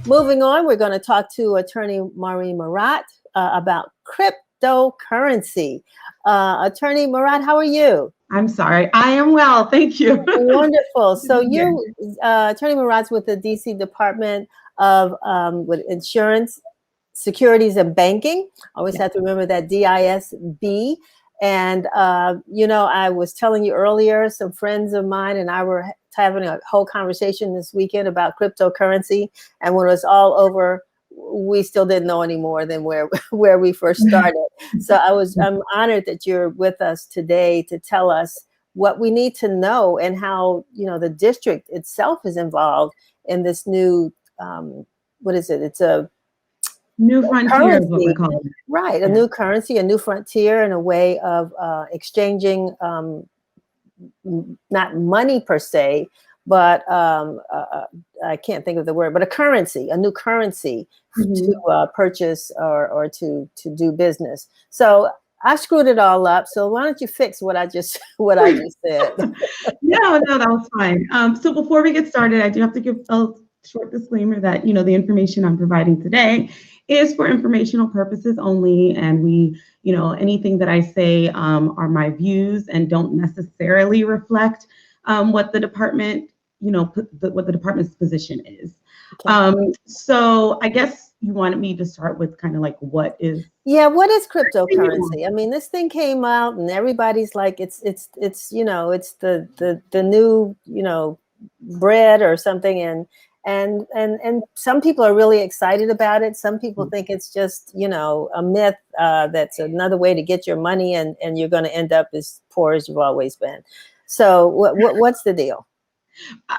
moving on, we're going to talk to attorney Maureen Murat about cryptocurrency. Attorney Murat, how are you? I'm sorry. I am well. Thank you. Wonderful. So you, Attorney Murat's with the DC Department of with Insurance, Securities and Banking. Always have to remember that DISB. And, I was telling you earlier, some friends of mine and I were having a whole conversation this weekend about cryptocurrency. And when it was all over, we still didn't know any more than where we first started. So I'm honored that you're with us today to tell us what we need to know and how, the district itself is involved in this new, what is it? It's a new frontier is what we call it. Right, a new currency, a new frontier, and a way of exchanging not money per se, but I can't think of the word, but a new currency to purchase or to do business. So I screwed it all up. So why don't you fix what I just said? No, that was fine. So before we get started, I do have to give a short disclaimer that the information I'm providing today is for informational purposes only, and anything that I say are my views and don't necessarily reflect what the department, what the department's position is. Okay. So I guess you wanted me to start with kind of like what is cryptocurrency? I mean, this thing came out and everybody's like, it's it's the new bread or something, and some people are really excited about it. Some people think it's just, a myth that's another way to get your money and you're going to end up as poor as you've always been. So what's the deal?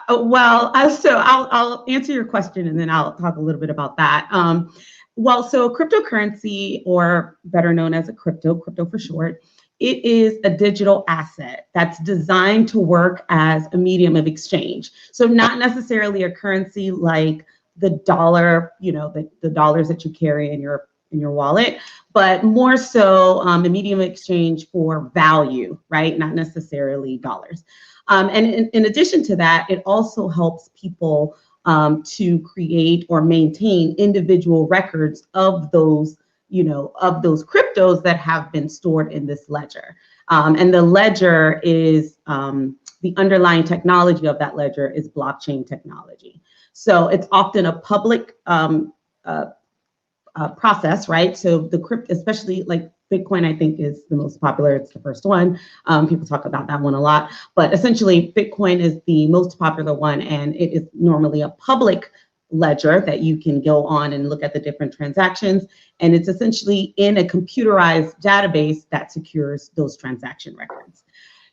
Well, so I'll answer your question and then I'll talk a little bit about that. So cryptocurrency, or better known as crypto for short, it is a digital asset that's designed to work as a medium of exchange. So not necessarily a currency like the dollar, the dollars that you carry in your wallet, but more so a medium of exchange for value, right? Not necessarily dollars. And in addition to that, it also helps people to create or maintain individual records of those cryptos that have been stored in this ledger. And the ledger is, the underlying technology of that ledger is blockchain technology. So it's often a public process, right? So the crypto, especially like Bitcoin, I think is the most popular. It's the first one. People talk about that one a lot, but essentially Bitcoin is the most popular one, and it is normally a public ledger that you can go on and look at the different transactions. And it's essentially in a computerized database that secures those transaction records.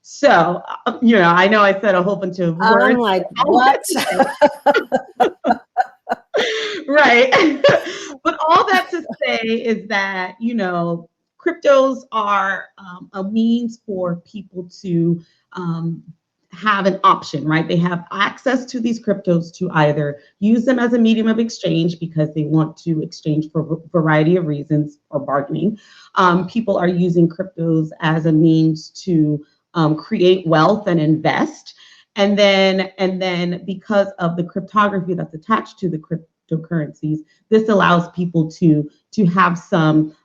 So, I know I said a whole bunch of words. I'm like, what? Right. But all that to say is that, cryptos are a means for people to have an option, right? They have access to these cryptos to either use them as a medium of exchange because they want to exchange for a variety of reasons or bargaining. People are using cryptos as a means to create wealth and invest. And then because of the cryptography that's attached to the cryptocurrencies, this allows people to have some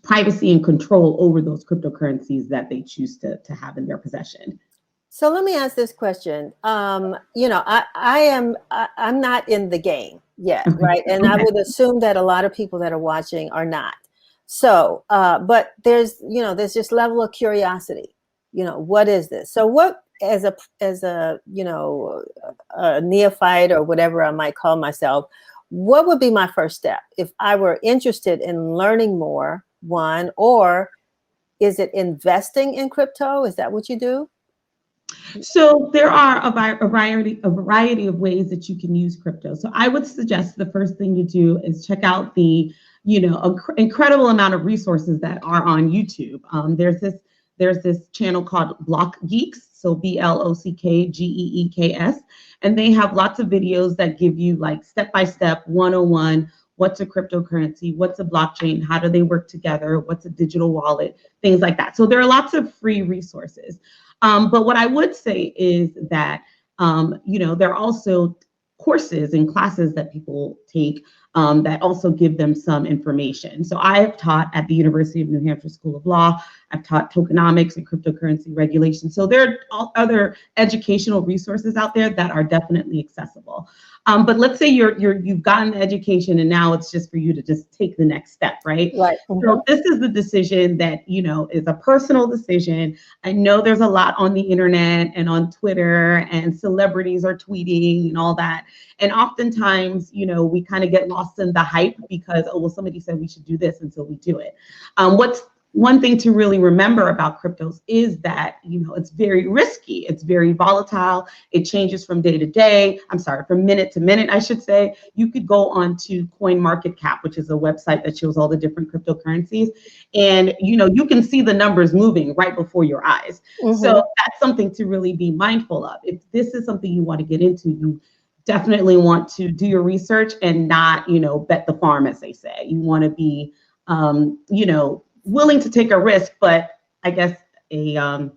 privacy and control over those cryptocurrencies that they choose to have in their possession. So let me ask this question. I'm not in the game yet, right? And I would assume that a lot of people that are watching are not. So, but there's this level of curiosity. What is this? So what, as a neophyte or whatever I might call myself, what would be my first step if I were interested in learning more? One, or is it investing in crypto? Is that what you do? So there are a variety of ways that you can use crypto. So I would suggest the first thing you do is check out the incredible amount of resources that are on YouTube. There's this channel called Block Geeks, so BLOCKGEEKS, and they have lots of videos that give you like step-by-step 101. What's a cryptocurrency? What's a blockchain? How do they work together? What's a digital wallet? Things like that. So there are lots of free resources. But what I would say is that, there are also courses and classes that people take that also give them some information. So I have taught at the University of New Hampshire School of Law. I've taught tokenomics and cryptocurrency regulation. So there are other educational resources out there that are definitely accessible. But let's say you've gotten the education and now it's just for you to just take the next step, right? Right. So this is the decision that, is a personal decision. I know there's a lot on the internet and on Twitter, and celebrities are tweeting and all that. And oftentimes, we kind of get lost in the hype because, oh, well, somebody said we should do this, and so we do it. What's one thing to really remember about cryptos is that, it's very risky. It's very volatile. It changes from day to day. From minute to minute, I should say. You could go on to CoinMarketCap, which is a website that shows all the different cryptocurrencies. And, you can see the numbers moving right before your eyes. Mm-hmm. So that's something to really be mindful of. If this is something you want to get into, you definitely want to do your research and not, bet the farm, as they say. You want to be, willing to take a risk, but I guess an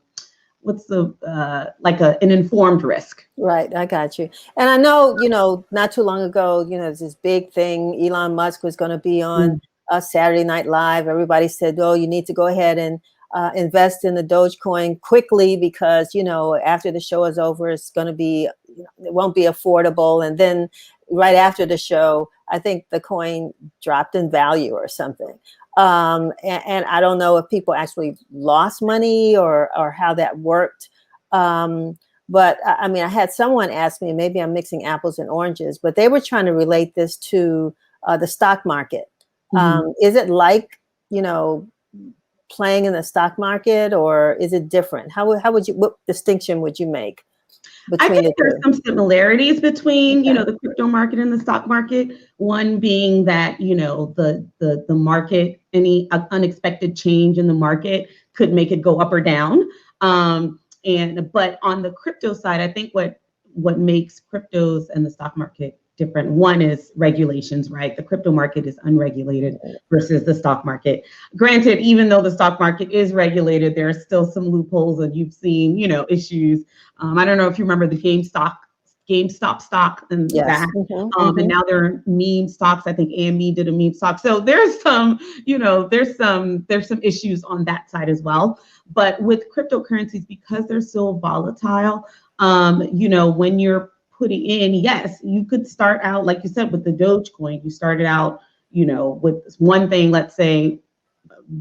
informed risk. Right, I got you. And I know, not too long ago, there's this big thing. Elon Musk was going to be on Saturday Night Live. Everybody said, oh, you need to go ahead and invest in the Dogecoin quickly because, after the show is over, it's going to be, it won't be affordable. And then right after the show, I think the coin dropped in value or something. And I don't know if people actually lost money or how that worked. But I mean, I had someone ask me, maybe I'm mixing apples and oranges, but they were trying to relate this to the stock market. Is it like, playing in the stock market, or is it different? What distinction would you make between I think there's some similarities between, the crypto market and the stock market. One being that, the market, any unexpected change in the market could make it go up or down. But on the crypto side, I think what makes cryptos and the stock market different, one is regulations, right? The crypto market is unregulated versus the stock market. Granted, even though the stock market is regulated, there are still some loopholes, and you've seen, issues. I don't know if you remember the GameStop stock and that. And now there are meme stocks. I think AME did a meme stock. So there's some, there's some issues on that side as well. But with cryptocurrencies, because they're so volatile, when you're putting in, yes, you could start out, like you said, with the Dogecoin. You started out, with one thing, let's say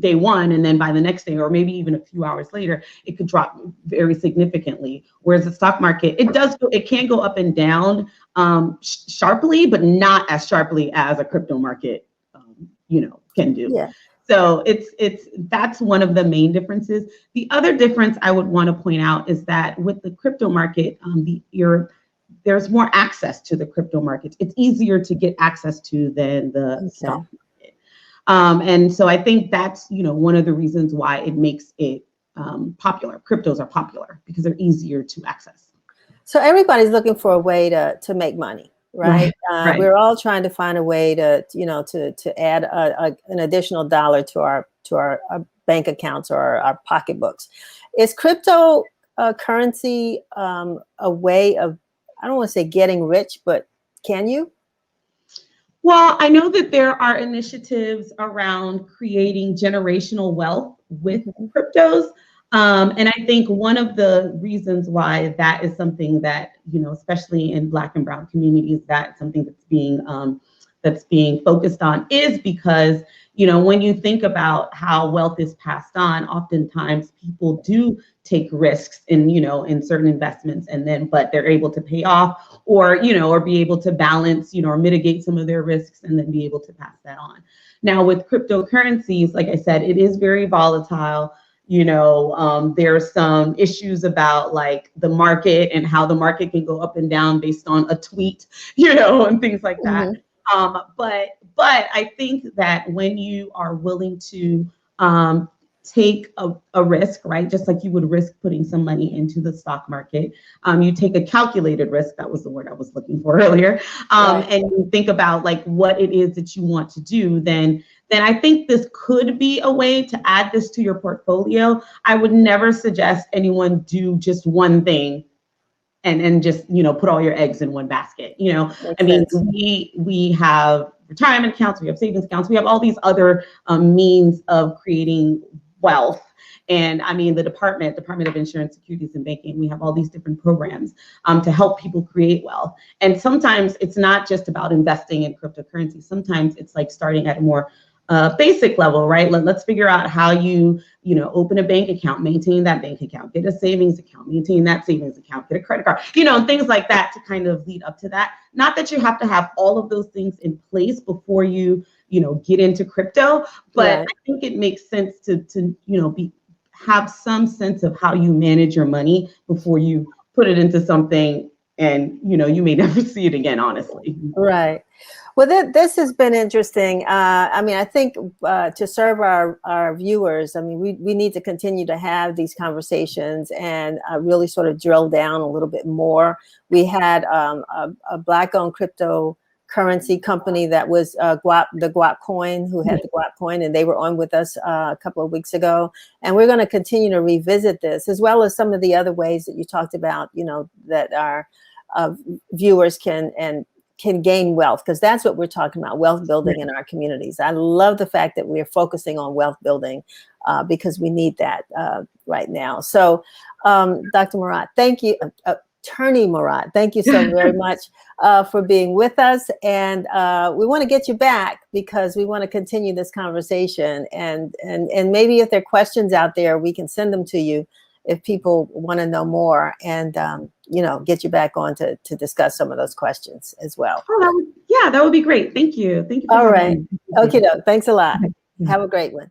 day one, and then by the next day, or maybe even a few hours later, it could drop very significantly. Whereas the stock market, it can go up and down sharply, but not as sharply as a crypto market, can do. Yeah. So that's one of the main differences. The other difference I would want to point out is that with the crypto market, there's more access to the crypto market. It's easier to get access to than the stock market. And so I think that's, one of the reasons why it makes it popular. Cryptos are popular because they're easier to access. So everybody's looking for a way to make money, right? Right. We're all trying to find a way to add an additional dollar to our bank accounts or our pocketbooks. Is cryptocurrency a way of, I don't want to say getting rich, but can you? Well, I know that there are initiatives around creating generational wealth with cryptos. And I think one of the reasons why that is something that, especially in Black and Brown communities, that's something that's being focused on is because, when you think about how wealth is passed on, oftentimes people do take risks in certain investments, but they're able to pay off or be able to balance, or mitigate some of their risks and then be able to pass that on. Now with cryptocurrencies, like I said, it is very volatile. There's some issues about like the market and how the market can go up and down based on a tweet, and things like that. But I think that when you are willing to take a risk, right? Just like you would risk putting some money into the stock market. You take a calculated risk. That was the word I was looking for earlier. And you think about like what it is that you want to do, then I think this could be a way to add this to your portfolio. I would never suggest anyone do just one thing and just, put all your eggs in one basket. Makes I mean, sense. we have retirement accounts, we have savings accounts, we have all these other means of creating wealth. And I mean, the Department of Insurance, Securities and Banking, we have all these different programs to help people create wealth. And sometimes it's not just about investing in cryptocurrency. Sometimes it's like starting at a more basic level, right? Let's figure out how you open a bank account, maintain that bank account, get a savings account, maintain that savings account, get a credit card, things like that to kind of lead up to that. Not that you have to have all of those things in place before you, get into crypto, but I think it makes sense to have some sense of how you manage your money before you put it into something and, you may never see it again, honestly. Right. Well, this has been interesting. I mean, I think to serve our viewers, I mean, we need to continue to have these conversations and really sort of drill down a little bit more. We had a Black-owned cryptocurrency company that was the Guap coin, who had the Guap coin, and they were on with us a couple of weeks ago. And we're going to continue to revisit this, as well as some of the other ways that you talked about, that our viewers can gain wealth, because that's what we're talking about, wealth building in our communities. I love the fact that we're focusing on wealth building because we need that right now. So Dr. Murat, thank you. Attorney Murat, thank you so very much for being with us. And we want to get you back because we want to continue this conversation. And maybe if there are questions out there, we can send them to you if people want to know more, and get you back on to discuss some of those questions as well. Oh, yeah, that would be great. Thank you. Thank you. All right. Okay, thanks a lot. Have a great one.